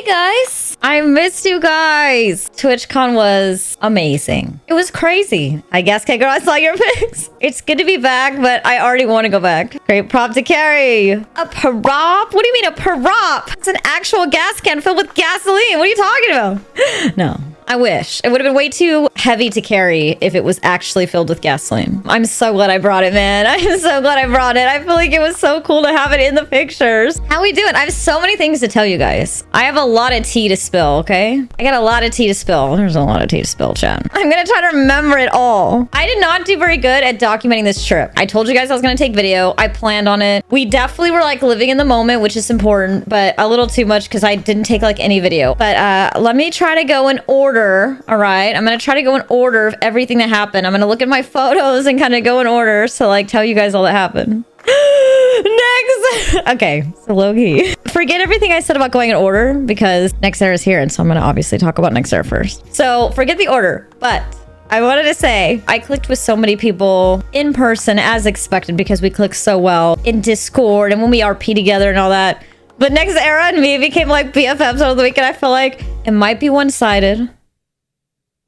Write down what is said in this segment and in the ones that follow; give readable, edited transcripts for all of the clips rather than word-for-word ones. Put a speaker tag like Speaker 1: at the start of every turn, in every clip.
Speaker 1: Hey guys, I missed you guys. TwitchCon was amazing. It was crazy. I guess, K girl, I saw your pics. It's good to be back, but I already want to go back. Great prop to carry. A prop? What do you mean a prop? It's an actual gas can filled with gasoline. What are you talking about? No. I wish. It would have been way too heavy to carry if it was actually filled with gasoline. I'm so glad I brought it, man. I'm so glad I brought it. I feel like it was so cool to have it in the pictures. How we doing? I have so many things to tell you guys. I have a lot of tea to spill, okay? I got a lot of tea to spill. There's a lot of tea to spill, chat. I'm gonna try to remember it all. I did not do very good at documenting this trip. I told you guys I was gonna take video. I planned on it. We definitely were like living in the moment, which is important, but a little too much because I didn't take like any video. But let me try to go in order. All right, I'm gonna try to go in order of everything that happened. I'm gonna look at my photos and kind of go in order to like tell you guys all that happened. Next. Okay, so low-key. Forget everything I said about going in order because Nexera is here, and so I'm gonna obviously talk about Nexera first. So forget the order, but I wanted to say I clicked with so many people in person as expected because we clicked so well in Discord and when we RP together and all that. But Nexera and me became like BFFs over the weekend. I feel like it might be one-sided.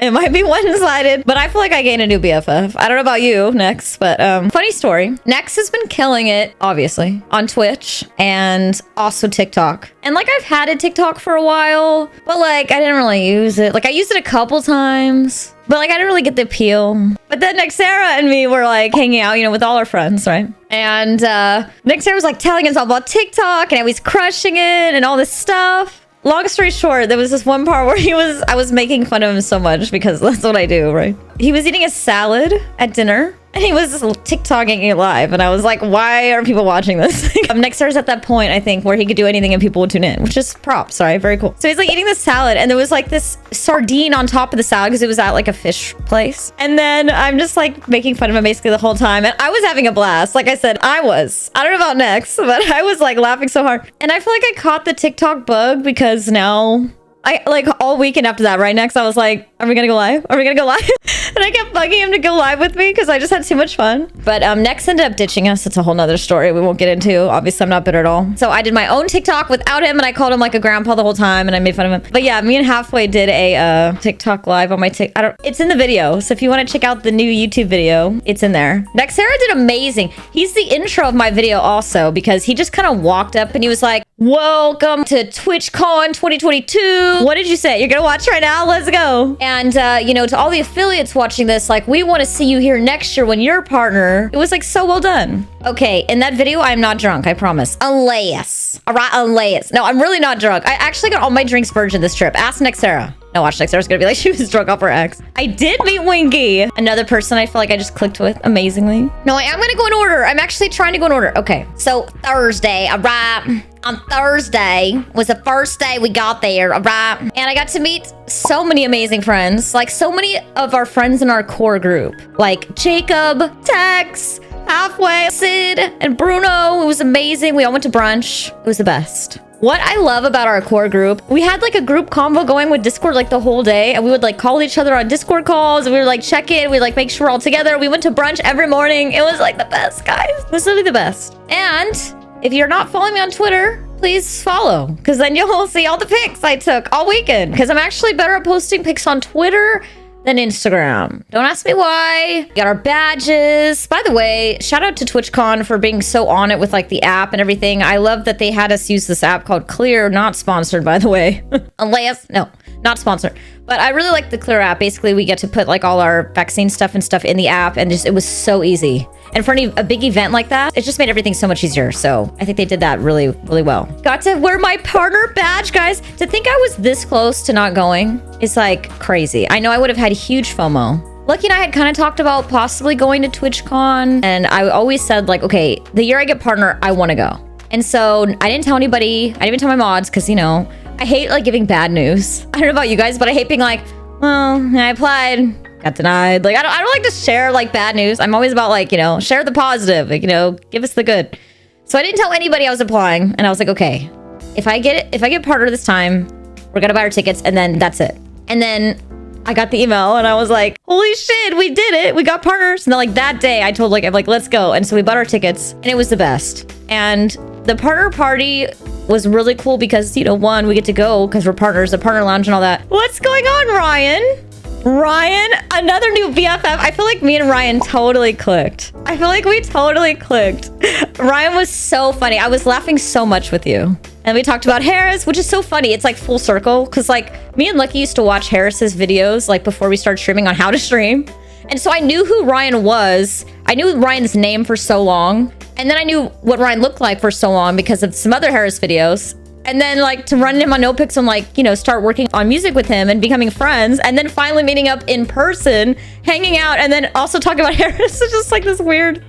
Speaker 1: It might be one-sided, but I feel like I gained a new BFF. I don't know about you, Nex, but funny story. Nex has been killing it, obviously, on Twitch and also TikTok. And like I've had a TikTok for a while, but like I didn't really use it. Like I used it a couple times, but like I didn't really get the appeal. But then Nexera and me were like hanging out, you know, with all our friends, right? And Nexera was like telling us all about TikTok and how he's crushing it and all this stuff. Long story short, there was this one part where I was making fun of him so much because that's what I do, right? He was eating a salad at dinner and he was TikToking it live. And I was like, why are people watching this? Nexera's at that point, I think, where he could do anything and people would tune in, which is props, right? Very cool. So he's like eating this salad and there was like this sardine on top of the salad because it was at like a fish place. And then I'm just like making fun of him basically the whole time. And I was having a blast. Like I said, I don't know about Nex, but I was like laughing so hard. And I feel like I caught the TikTok bug because now I like all weekend after that, right? Next, I was like, are we gonna go live? Are we gonna go live? And I kept bugging him to go live with me because I just had too much fun. But Nex ended up ditching us. It's a whole nother story we won't get into. Obviously, I'm not bitter at all. So I did my own TikTok without him and I called him like a grandpa the whole time and I made fun of him. But yeah, me and Halfway did a TikTok live on my it's in the video. So if you want to check out the new YouTube video, it's in there. Nexera did amazing. He's the intro of my video also because he just kind of walked up and he was like, welcome to TwitchCon 2022. What did you say? You're gonna watch right now? Let's go. And you know, to all the affiliates watching this, like, we want to see you here next year when you're a partner. It was like so well done. Okay, in that video, I'm not drunk, I promise. Unless. All right, unless. No, I'm really not drunk. I actually got all my drinks virgin this trip. Ask Nexera. No, watch, Nexera's gonna be like, she was drunk off her ex. I did meet Winky. Another person I feel like I just clicked with amazingly. No, I am gonna go in order. I'm actually trying to go in order. Okay, so Thursday, all right. On Thursday was the first day we got there, all right? And I got to meet so many amazing friends. Like so many of our friends in our core group. Like Jacob, Tex, Halfway, Sid, and Bruno. It was amazing. We all went to brunch. It was the best. What I love about our core group, we had like a group combo going with Discord like the whole day. And we would like call each other on Discord calls. And we would like check in. We'd like make sure we're all together. We went to brunch every morning. It was like the best, guys. It was literally the best. And if you're not following me on Twitter, please follow, because then you'll see all the pics I took all weekend, because I'm actually better at posting pics on Twitter than Instagram. Don't ask me why. We got our badges. By the way, shout out to TwitchCon for being so on it with like the app and everything. I love that they had us use this app called Clear, not sponsored, by the way. Unless, no, not sponsored. But I really like the Clear app. Basically, we get to put like all our vaccine stuff and stuff in the app, and just it was so easy. And for a big event like that, it just made everything so much easier. So I think they did that really, really well. Got to wear my partner badge, guys. To think I was this close to not going is like crazy. I know I would have had huge FOMO. Lucky and I had kind of talked about possibly going to TwitchCon. And I always said like, okay, the year I get partner, I want to go. And so I didn't tell anybody. I didn't even tell my mods because, you know, I hate like giving bad news. I don't know about you guys, but I hate being like, well, I applied. Got denied. Like, I don't like to share like bad news. I'm always about like, you know, share the positive, like, you know, give us the good. So I didn't tell anybody I was applying. And I was like, okay, if I get partner this time, we're gonna buy our tickets and then that's it. And then I got the email and I was like, holy shit, we did it. We got partners. And then like that day I told I'm like, let's go. And so we bought our tickets and it was the best. And the partner party was really cool because, you know, one, we get to go because we're partners, the partner lounge and all that. What's going on, Ryan? Ryan, another new BFF. I feel like me and Ryan totally clicked. I feel like we totally clicked. Ryan was so funny. I was laughing so much with you. And we talked about Harris, which is so funny. It's like full circle because like me and Lucky used to watch Harris's videos like before we started streaming on how to stream. And so I knew who Ryan was. I knew Ryan's name for so long. And then I knew what Ryan looked like for so long because of some other Harris videos. And then like to run him on NoPixel and like, you know, start working on music with him and becoming friends. And then finally meeting up in person, hanging out, and then also talking about Harris. It's just like this weird,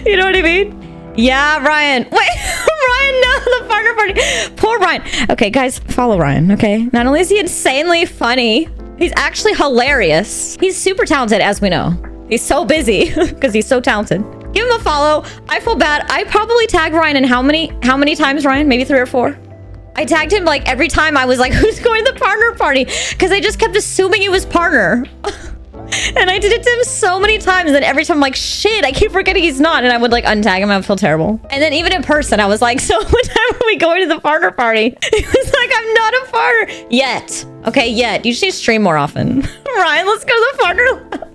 Speaker 1: you know what I mean? Yeah, Ryan. Wait, Ryan, no, the partner party. Poor Ryan. Okay, guys, follow Ryan, okay? Not only is he insanely funny, he's actually hilarious. He's super talented, as we know. He's so busy because he's so talented. Give him a follow. I feel bad. I probably tagged Ryan in how many times, Ryan? Maybe 3 or 4. I tagged him like every time I was like, who's going to the partner party? Because I just kept assuming he was partner. And I did it to him so many times. And then every time I'm like, shit, I keep forgetting he's not. And I would like untag him. I would feel terrible. And then even in person, I was like, so what time are we going to the partner party? He was like, I'm not a partner yet. Okay, yet. You should stream more often. Ryan, let's go to the partner.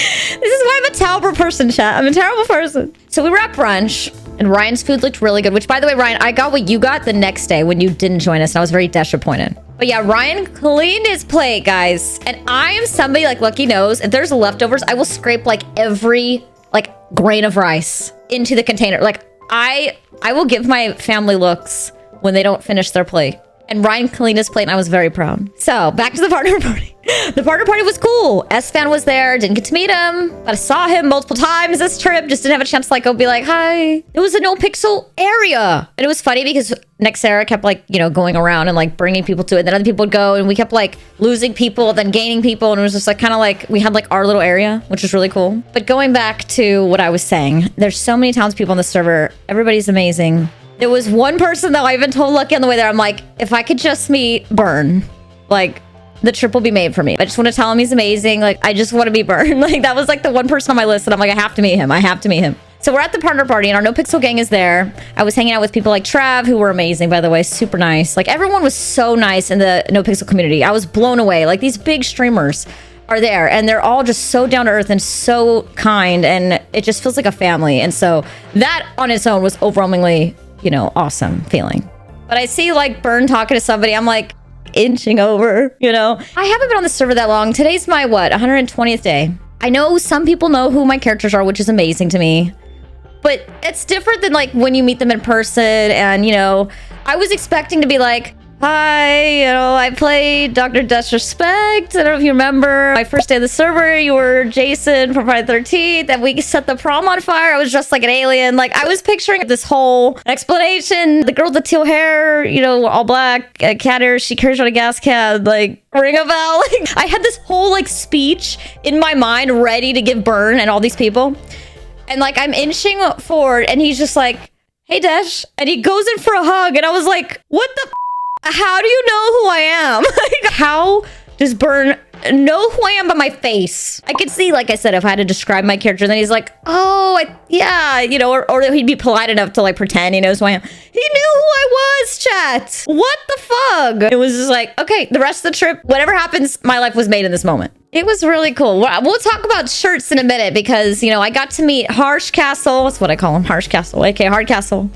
Speaker 1: This is why I'm a terrible person, chat. I'm a terrible person. So we were at brunch and Ryan's food looked really good, which by the way, Ryan, I got what you got the next day when you didn't join us. And I was very disappointed. But yeah, Ryan cleaned his plate, guys. And I am somebody like Lucky knows, if there's leftovers, I will scrape like every like grain of rice into the container. Like I will give my family looks when they don't finish their plate. And Ryan cleaned his plate and I was very proud. So back to the partner party. The partner party was cool. S-Fan was there. Didn't get to meet him, but I saw him multiple times this trip. Just didn't have a chance to like go be like, hi. It was a NoPixel area. And it was funny because Nexera kept like, you know, going around and like bringing people to it. Then other people would go and we kept like losing people, then gaining people. And it was just like kind of like we had like our little area, which was really cool. But going back to what I was saying, there's so many townspeople on the server. Everybody's amazing. There was one person though, I even told Lucky on the way there, I'm like, if I could just meet Burn, like the trip will be made for me. I just want to tell him he's amazing. Like, I just want to be Burn. Like that was like the one person on my list and I'm like, I have to meet him. I have to meet him. So we're at the partner party and our NoPixel gang is there. I was hanging out with people like Trav, who were amazing, by the way, super nice. Like everyone was so nice in the NoPixel community. I was blown away. Like these big streamers are there and they're all just so down to earth and so kind. And it just feels like a family. And so that on its own was overwhelmingly, you know, awesome feeling. But I see like Burn talking to somebody, I'm like inching over, you know. I haven't been on the server that long. Today's my what, 120th day. I know some people know who my characters are, which is amazing to me. But it's different than like when you meet them in person and, you know, I was expecting to be like, hi, you know, I played Dr. DeshRESPECT. I don't know if you remember my first day of the server. You were Jason from Friday the 13th, and we set the prom on fire. I was dressed like an alien. Like I was picturing this whole explanation. The girl with the teal hair, you know, all black, cat hair. She carries on a gas can. Like ring a bell. Like I had this whole like speech in my mind ready to give Burn and all these people, and like I'm inching forward, and he's just like, "Hey, Desh," and he goes in for a hug, and I was like, "What the?" How do you know who I am? Like, how does Burn know who I am by my face? I could see, like I said, if I had to describe my character, then he's like, oh, yeah, you know, or he'd be polite enough to like pretend he knows who I am. He knew who I was, chat. What the fuck? It was just like, okay, the rest of the trip, whatever happens, my life was made in this moment. It was really cool. We'll talk about shirts in a minute because, you know, I got to meet Harsh Castle. That's what I call him, Harsh Castle, aka Hard Castle.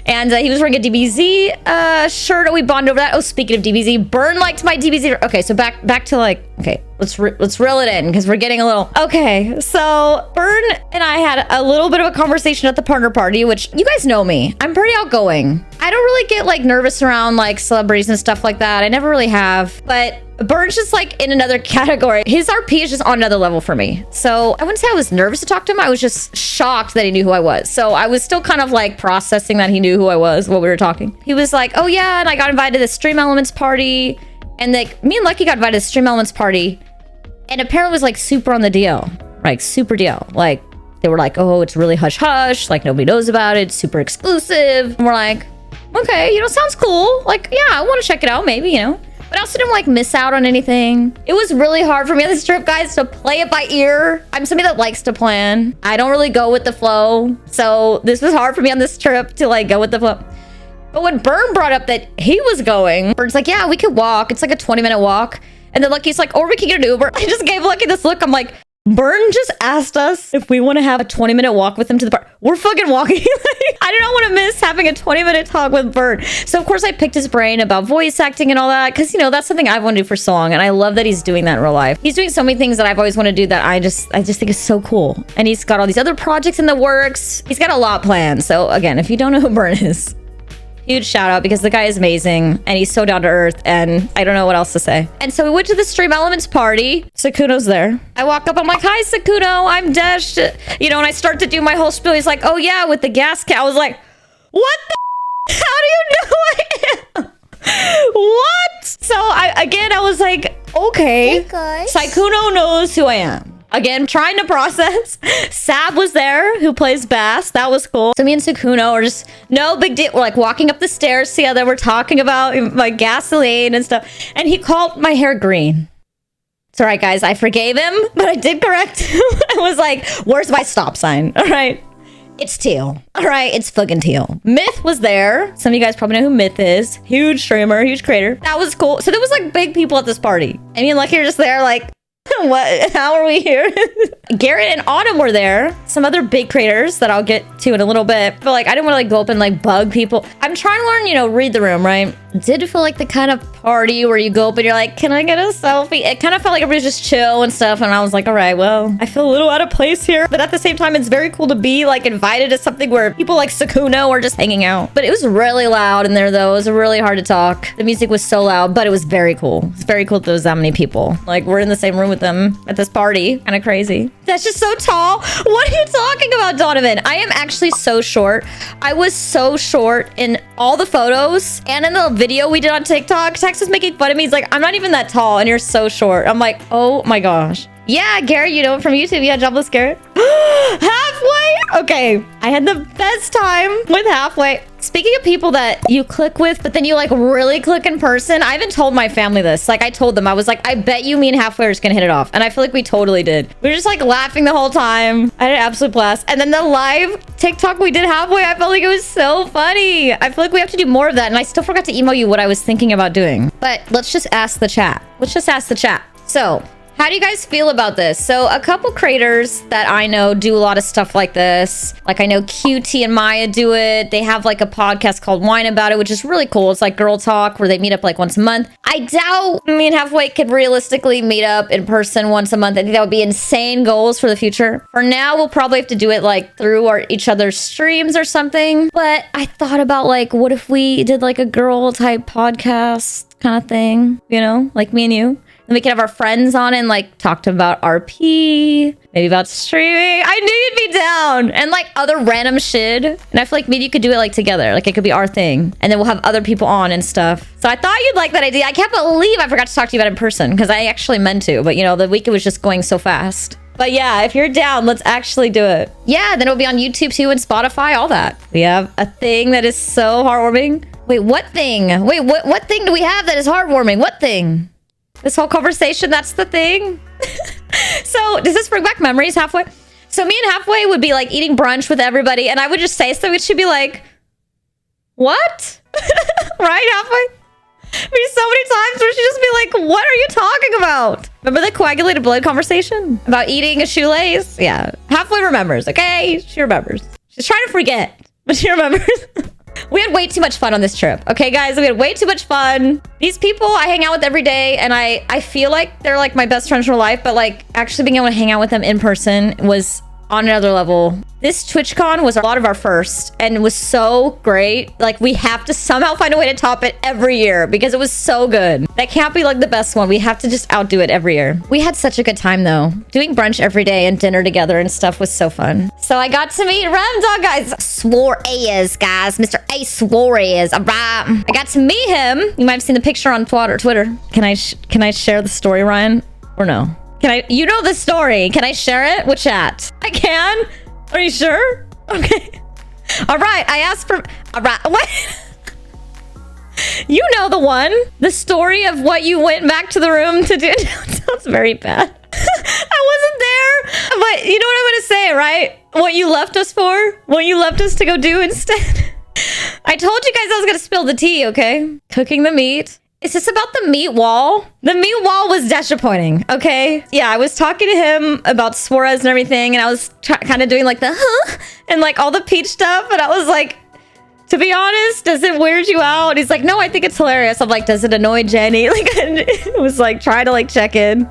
Speaker 1: And he was wearing a DBZ shirt. We bonded over that. Oh, speaking of DBZ, Burn liked my DBZ. Okay, so back to like, okay, let's reel it in because we're getting a little. Okay, so Burn and I had a little bit of a conversation at the partner party, which you guys know me. I'm pretty outgoing. I don't really get like nervous around like celebrities and stuff like that. I never really have, but Burn's just like in another category. His RP is just on another level for me. So I wouldn't say I was nervous to talk to him. I was just shocked that he knew who I was. So I was still kind of like processing that he knew who I was while we were talking. He was like, oh yeah, and I got invited to the Stream Elements party. And like me and Lucky got invited to the Stream Elements party. And apparently it was like super on the deal. Like super deal. Like they were like, oh, it's really hush hush. Like nobody knows about it. It's super exclusive. And we're like, okay, you know, sounds cool. Like, yeah, I want to check it out maybe, you know. But I also didn't like miss out on anything. It was really hard for me on this trip, guys, to play it by ear. I'm somebody that likes to plan. I don't really go with the flow. So this was hard for me on this trip to like go with the flow. But when Burn brought up that he was going, Burn's like, yeah, we could walk. It's like a 20-minute walk. And then Lucky's like, or we can get an Uber. I just gave Lucky this look. I'm like, Burn just asked us if we want to have a 20-minute walk with him to the park. We're fucking walking. I do not want to miss having a 20-minute talk with Burn. So of course I picked his brain about voice acting and all that, because you know that's something I've wanted to do for so long, and I love that he's doing that in real life. He's doing so many things that I've always wanted to do that I just think is so cool. And he's got all these other projects in the works. He's got a lot planned. So again, if you don't know who Burn is, huge shout out, because the guy is amazing and he's so down to earth, and I don't know what else to say. And so we went to the Stream Elements party. Sykunno's there. I walk up, I'm like, hi Sykunno, I'm Desh. You know, and I start to do my whole spiel. He's like, oh yeah, with the gas can. I was like, what the how do you know I am? What? So I was like, okay, Sykunno knows who I am. Again, trying to process. Sab was there, who plays bass. That was cool. So me and Sykunno are just no big deal. We're like walking up the stairs together. We're talking about like gasoline and stuff. And he called my hair green. It's all right, guys. I forgave him, but I did correct him. I was like, where's my stop sign? All right. It's teal. All right, it's fucking teal. Myth was there. Some of you guys probably know who Myth is. Huge streamer, huge creator. That was cool. So there was like big people at this party. And me and Lucky are just there like, what? How are we here? Garrett and Autumn were there. Some other big creators that I'll get to in a little bit. But like, I didn't want to like go up and like bug people. I'm trying to learn, you know, read the room, right? Did feel like the kind of party where you go up and you're like, can I get a selfie? It kind of felt like everybody's just chill and stuff. And I was like, all right, well, I feel a little out of place here. But at the same time, it's very cool to be like invited to something where people like Sykunno are just hanging out. But it was really loud in there though. It was really hard to talk. The music was so loud, but it was very cool. It's very cool that there was that many people. Like we're in the same room with them at this party. Kind of crazy. That's just so tall. What are you talking about, Donovan? I am actually so short. I was so short in all the photos and in the video we did on TikTok. Tex was making fun of me. He's like, I'm not even that tall and you're so short. I'm like, oh my gosh. Yeah, Garrett, you know him from YouTube. Yeah, Jobless Garrett. Halfway? Okay. I had the best time with Halfway. Speaking of people that you click with, but then you like really click in person, I even told my family this. Like I told them, I was like, I bet you me and Halfway are just gonna hit it off. And I feel like we totally did. We were just like laughing the whole time. I had an absolute blast. And then the live TikTok we did Halfway, I felt like it was so funny. I feel like we have to do more of that. And I still forgot to email you what I was thinking about doing. But let's just ask the chat. Let's just ask the chat. So how do you guys feel about this? So a couple creators that I know do a lot of stuff like this. Like I know QT and Maya do it. They have like a podcast called Wine About It, which is really cool. It's like girl talk where they meet up like once a month. I doubt me and Halfway could realistically meet up in person once a month. I think that would be insane goals for the future. For now, we'll probably have to do it like through each other's streams or something. But I thought about like, what if we did like a girl type podcast kind of thing, you know, like me and you? Then we could have our friends on and like talk to them about RP, maybe about streaming. I knew you'd be down, and like other random shit. And I feel like maybe you could do it like together. Like it could be our thing. And then we'll have other people on and stuff. So I thought you'd like that idea. I can't believe I forgot to talk to you about it in person because I actually meant to. But you know, the week it was just going so fast. But yeah, if you're down, let's actually do it. Yeah, then it'll be on YouTube too and Spotify, all that. We have a thing that is so heartwarming. Wait, what thing? Wait, what thing do we have that is heartwarming? What thing? This whole conversation, that's the thing. So does this bring back memories, Halfway? So me and Halfway would be like eating brunch with everybody and I would just say something and she'd be like, what? Right, Halfway? Be so many times where she'd just be like, what are you talking about? Remember the coagulated blood conversation? About eating a shoelace? Yeah, Halfway remembers, okay? She remembers. She's trying to forget, but she remembers. We had way too much fun on this trip. Okay, guys, we had way too much fun. These people I hang out with every day, and I feel like they're like my best friends for life, but like actually being able to hang out with them in person was on another level. This TwitchCon was a lot of our first and was so great. Like we have to somehow find a way to top it every year because it was so good. That can't be like the best one. We have to just outdo it every year. We had such a good time though. Doing brunch every day and dinner together and stuff was so fun. So I got to meet Ramdog, guys. Suarez, guys. Mr. A Suarez. All right. I got to meet him. You might have seen the picture on Twitter. Can I share the story, Ryan? Or no? You know the story. Can I share it with chat? I can? Are you sure? Okay. All right. I asked for... All right. What? You know the one. The story of what you went back to the room to do. It sounds very bad. I wasn't there. But you know what I'm going to say, right? What you left us for? What you left us to go do instead? I told you guys I was gonna spill the tea, okay? Cooking the meat. Is this about the meat wall? The meat wall was disappointing, okay? Yeah, I was talking to him about Suarez and everything, and I was kind of doing like the huh? And like all the peach stuff, and I was like, to be honest, does it weird you out? And he's like, no, I think it's hilarious. I'm like, does it annoy Jenny? Like, it was like trying to like check in.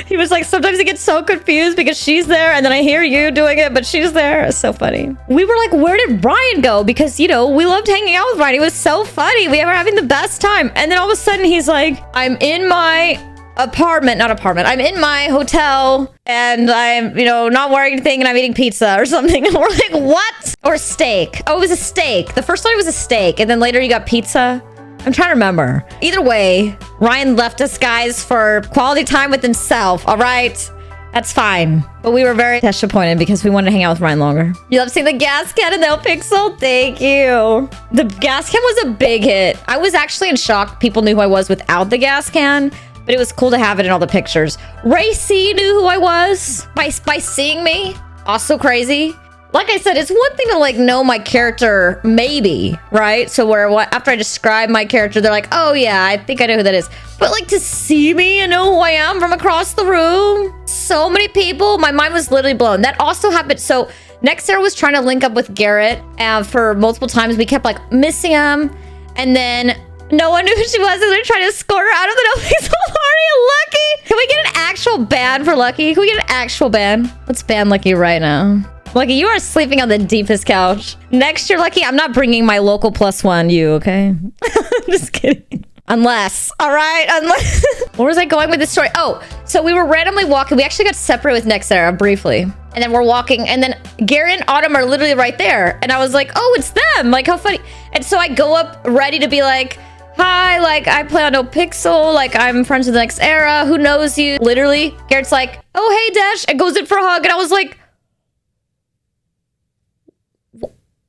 Speaker 1: He was like, sometimes he gets so confused because she's there and then I hear you doing it, but she's there. It's so funny. We were like, where did Ryan go? Because, you know, we loved hanging out with Ryan. He was so funny. We were having the best time. And then all of a sudden he's like, I'm in my I'm in my hotel and I'm, you know, not wearing anything and I'm eating pizza or something. And we're like, what? Or steak. Oh, it was a steak. The first night was a steak. And then later you got pizza. I'm trying to remember. Either way, Ryan left us guys for quality time with himself. All right. That's fine. But we were very disappointed because we wanted to hang out with Ryan longer. You love seeing the gas can in the NoPixel? Thank you. The gas can was a big hit. I was actually in shock people knew who I was without the gas can. But it was cool to have it in all the pictures. Ray C knew who I was by seeing me. Also crazy. Like I said, it's one thing to like know my character, maybe, right? So after I describe my character, they're like, oh yeah, I think I know who that is. But like to see me and know who I am from across the room. So many people, my mind was literally blown. That also happened. So Nextera was trying to link up with Garrett for multiple times. We kept like missing him. And then no one knew who she was, and they're trying to score her out of the NoPixel party. Lucky! Can we get an actual ban for Lucky? Can we get an actual ban? Let's ban Lucky right now. Lucky, you are sleeping on the deepest couch. Next year, Lucky, I'm not bringing my local +1 you, okay? Just kidding. Unless, all right, unless. Where was I going with this story? Oh, so we were randomly walking. We actually got separated with Nextera briefly. And then we're walking, and then Garrett and Autumn are literally right there. And I was like, oh, it's them. Like, how funny. And so I go up ready to be like, hi, like, I play on NoPixel, like, I'm friends with the Nextera, who knows you? Literally, Garrett's like, oh, hey, Dash, and goes in for a hug, and I was like,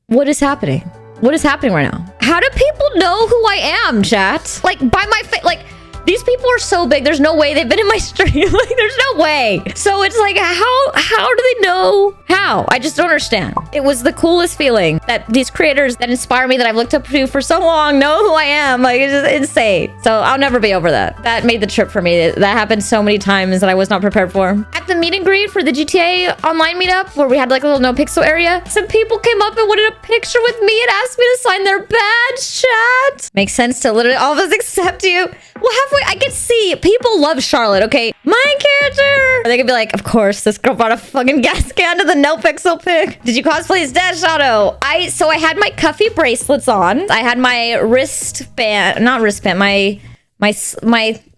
Speaker 1: what is happening? What is happening right now? How do people know who I am, chat? Like, by my face, like, these people are so big, there's no way they've been in my stream. Like, there's no way. So it's like, how do they know? How? I just don't understand. It was the coolest feeling that these creators that inspire me, that I've looked up to for so long, know who I am. Like, it's just insane. So I'll never be over that. That made the trip for me. That happened so many times that I was not prepared for. At the meet and greet for the GTA online meetup, where we had like a little NoPixel area, some people came up and wanted a picture with me and asked me to sign their badge, chat. Makes sense to literally all of us accept you. Well, halfway, I could see people love Charlotte, okay? My character! They could be like, of course, this girl brought a fucking gas can to the NoPixel pic. Did you cosplay as Dash Auto? So I had my cuffy bracelets on. I had my wristband, not wristband, my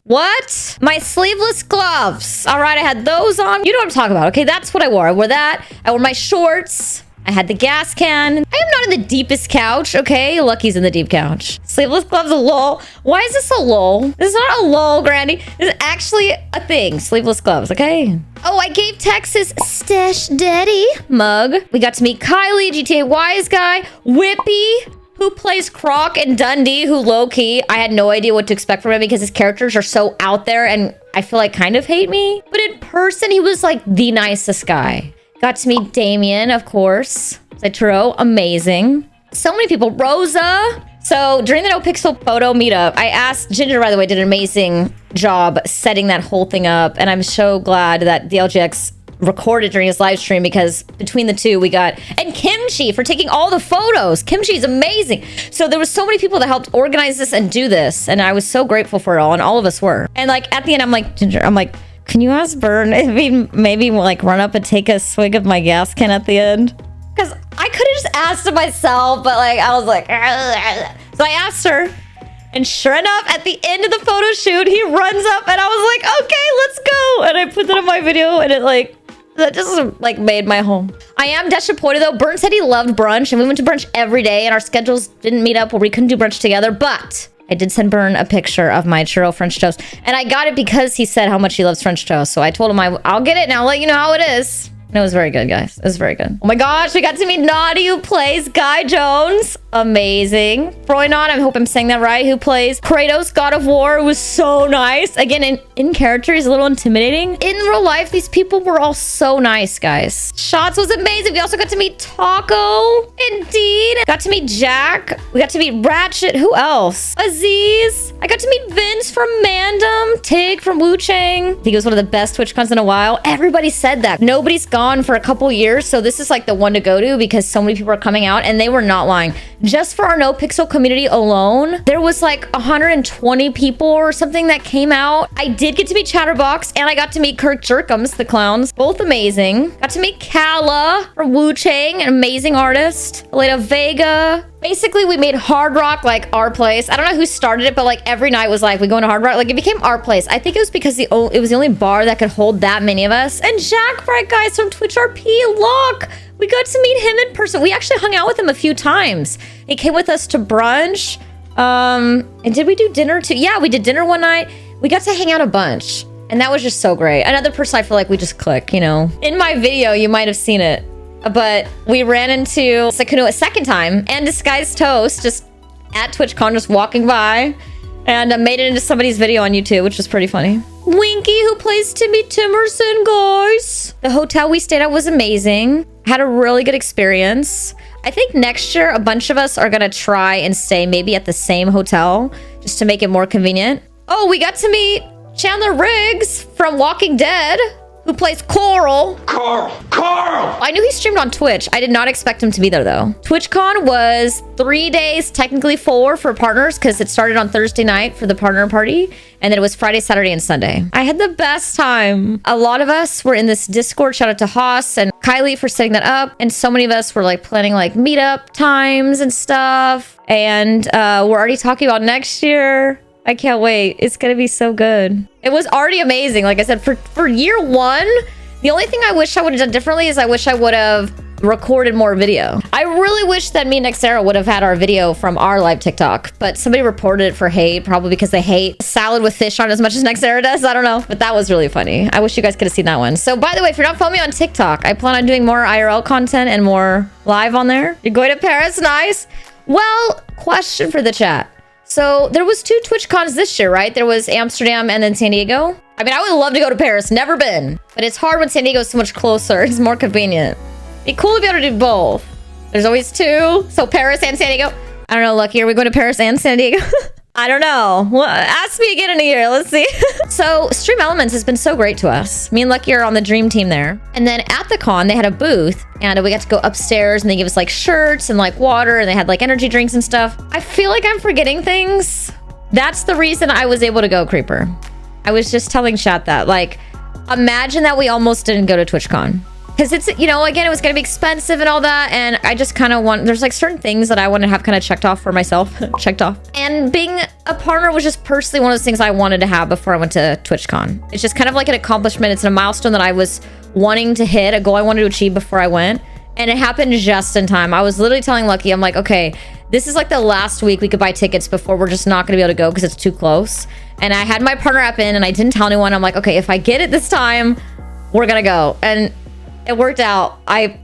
Speaker 1: what? My sleeveless gloves. All right, I had those on. You know what I'm talking about, okay? That's what I wore. I wore that. I wore my shorts. I had the gas can. I am not in the deepest couch, okay? Lucky's in the deep couch. Sleeveless gloves, a lol. Why is this a lol? This is not a lol, Granny. This is actually a thing. Sleeveless gloves, okay? Oh, I gave Texas Stash Daddy mug. We got to meet Kylie, GTA Wise Guy, Whippy, who plays Croc, and Dundee, who low-key, I had no idea what to expect from him because his characters are so out there and I feel like kind of hate me. But in person, he was like the nicest guy. Got to meet Damien, of course. Zetro, amazing. So many people. Rosa. So during the NoPixel photo meetup, I asked Ginger, by the way, did an amazing job setting that whole thing up. And I'm so glad that DLGX recorded during his live stream because between the two we got, and Kimchi for taking all the photos. Kimchi's amazing. So there was so many people that helped organize this and do this. And I was so grateful for it all. And all of us were. And like at the end, I'm like, Ginger, I'm like, can you ask Bern if maybe like run up and take a swig of my gas can at the end? Because I could have just asked it myself, but like I was like, so I asked her, and sure enough, at the end of the photo shoot, he runs up, and I was like, okay, let's go. And I put that in my video, and it like, that just like made my home. I am disappointed though. Bern said he loved brunch, and we went to brunch every day, and our schedules didn't meet up where we couldn't do brunch together, but I did send Bern a picture of my churro French toast. And I got it because he said how much he loves French toast. So I told him I'll get it and I'll let you know how it is. And it was very good, guys. It was very good. Oh my gosh, we got to meet Naughty, who plays Guy Jones. Amazing. Froynon, I hope I'm saying that right, who plays Kratos, God of War. It was so nice. Again, in character, he's a little intimidating. In real life, these people were all so nice, guys. Shots was amazing. We also got to meet Taco. Indeed. Got to meet Jack. We got to meet Ratchet. Who else? Aziz. I got to meet Vince from Mandem. Tig from Wu Chang. I think it was one of the best TwitchCons in a while. Everybody said that. Nobody's gone for a couple years, so this is like the one to go to because so many people are coming out, and they were not lying. Just for our NoPixel community alone, there was like 120 people or something that came out. I did get to meet Chatterbox, and I got to meet Kirk Jerkums, the clowns. Both amazing. Got to meet Kala from Wu Chang, an amazing artist. Elena Vega. Basically, we made Hard Rock like our place. I don't know who started it, but like every night was like, we going to Hard Rock. Like it became our place. I think it was because it was the only bar that could hold that many of us. And Jack Bright, guys, from Twitch RP, look, we got to meet him in person. We actually hung out with him a few times. He came with us to brunch. And did we do dinner too? Yeah, we did dinner one night. We got to hang out a bunch. And that was just so great. Another person I feel like we just click, you know. In my video, you might have seen it. But we ran into Sykunno a second time and Disguised Toast just at TwitchCon, just walking by, and made it into somebody's video on YouTube, which was pretty funny. Winky, who plays Timmy Timerson, guys. The hotel we stayed at was amazing. Had a really good experience. I think next year, a bunch of us are gonna try and stay maybe at the same hotel just to make it more convenient. Oh, we got to meet Chandler Riggs from Walking Dead, who plays Coral. Carl! I knew he streamed on Twitch. I did not expect him to be there, though. TwitchCon was 3 days, technically 4 for partners, because it started on Thursday night for the partner party, and then it was Friday, Saturday, and Sunday. I had the best time. A lot of us were in this Discord. Shout out to Haas and Kylie for setting that up, and so many of us were like planning like meetup times and stuff, and we're already talking about next year. I can't wait. It's gonna be so good. It was already amazing. Like I said, for year one, the only thing I wish I would have done differently is I wish I would have recorded more video. I really wish that me and Nexera would have had our video from our live TikTok, but somebody reported it for hate, probably because they hate salad with fish on as much as Nexera does. I don't know, but that was really funny. I wish you guys could have seen that one. So by the way, if you're not following me on TikTok, I plan on doing more IRL content and more live on there. You're going to Paris? Nice. Well, question for the chat. So there was 2 TwitchCons this year, right? There was Amsterdam and then San Diego. I mean, I would love to go to Paris. Never been. But it's hard when San Diego is so much closer. It's more convenient. Be cool to be able to do both. There's always 2. So Paris and San Diego. I don't know, Lucky. Are we going to Paris and San Diego? I don't know. Well, ask me again in a year. Let's see. So Stream Elements has been so great to us. Me and Lucky are on the dream team there. And then at the con, they had a booth and we got to go upstairs and they give us like shirts and like water and they had like energy drinks and stuff. I feel like I'm forgetting things. That's the reason I was able to go, Creeper. I was just telling chat that, like, imagine that we almost didn't go to TwitchCon. Because it's, you know, again, it was going to be expensive and all that. And I just kind of want, there's like certain things that I want to have kind of checked off for myself. Checked off. And being a partner was just personally one of those things I wanted to have before I went to TwitchCon. It's just kind of like an accomplishment. It's a milestone that I was wanting to hit, a goal I wanted to achieve before I went. And it happened just in time. I was literally telling Lucky, I'm like, okay, this is like the last week we could buy tickets before we're just not going to be able to go because it's too close. And I had my partner app in and I didn't tell anyone. I'm like, okay, if I get it this time, we're going to go. And it worked out. I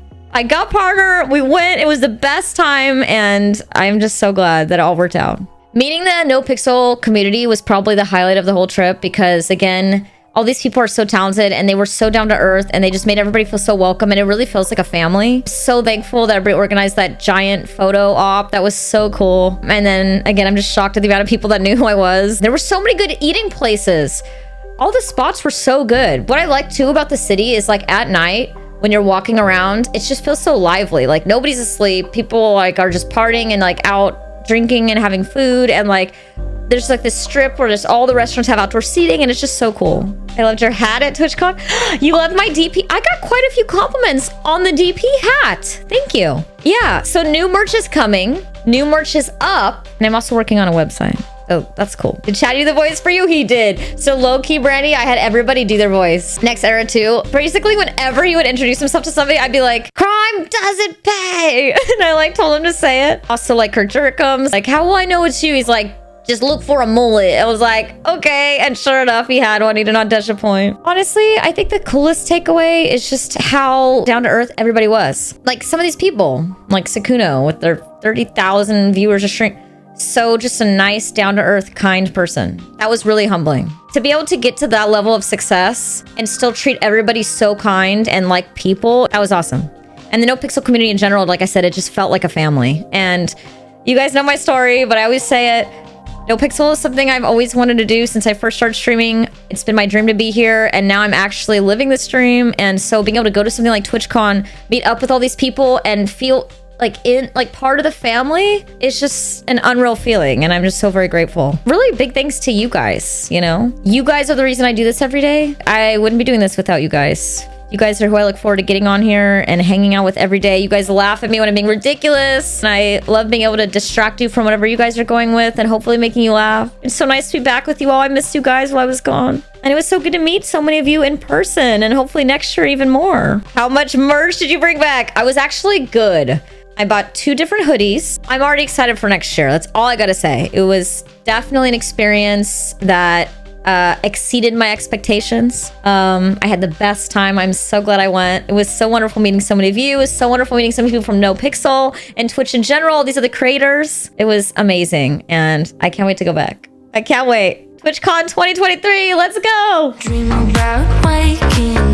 Speaker 1: got partner. We went. It was the best time. And I'm just so glad that it all worked out. Meeting the NoPixel community was probably the highlight of the whole trip because, again, all these people are so talented and they were so down to earth and they just made everybody feel so welcome. And it really feels like a family. So thankful that everybody organized that giant photo op. That was so cool. And then, again, I'm just shocked at the amount of people that knew who I was. There were so many good eating places. All the spots were so good. What I like, too, about the city is, like, at night, when you're walking around, it just feels so lively. Like nobody's asleep. People like are just partying and like out drinking and having food. And like, there's like this strip where just all the restaurants have outdoor seating and it's just so cool. I loved your hat at TwitchCon. You loved my DP. I got quite a few compliments on the DP hat. Thank you. Yeah. So new merch is coming. New merch is up. And I'm also working on a website. Oh, that's cool. Did Chad do the voice for you? He did. So low-key, Brandy, I had everybody do their voice. Next era too. Basically, whenever he would introduce himself to somebody, I'd be like, crime doesn't pay. And I like told him to say it. Also like Kirk Jerkums. Like, how will I know it's you? He's like, Just look for a mullet. I was like, okay. And sure enough, he had one. He did not dash a point. Honestly, I think the coolest takeaway is just how down to earth everybody was. Like some of these people, like Sykunno with their 30,000 viewers a stream. So just a nice, down to earth, kind person. That was really humbling. To be able to get to that level of success and still treat everybody so kind and like people, that was awesome. And the NoPixel community in general, like I said, it just felt like a family. And you guys know my story, but I always say it. NoPixel is something I've always wanted to do since I first started streaming. It's been my dream to be here, and now I'm actually living this dream. And so being able to go to something like TwitchCon, meet up with all these people, and feel like part of the family is just an unreal feeling, and I'm just so very grateful. Really big thanks to you guys, you know? You guys are the reason I do this every day. I wouldn't be doing this without you guys. You guys are who I look forward to getting on here and hanging out with every day. You guys laugh at me when I'm being ridiculous, and I love being able to distract you from whatever you guys are going with and hopefully making you laugh. It's so nice to be back with you all. I missed you guys while I was gone. And it was so good to meet so many of you in person, and hopefully next year even more. How much merch did you bring back? I was actually good. I bought 2 different hoodies. I'm already excited for next year. That's all I gotta say. It was definitely an experience that exceeded my expectations. I had the best time. I'm so glad I went. It was so wonderful meeting so many of you. It was so wonderful meeting some people from NoPixel and Twitch in general. These are the creators. It was amazing, and I can't wait to go back. I can't wait. TwitchCon 2023, let's go!
Speaker 2: Dream about waking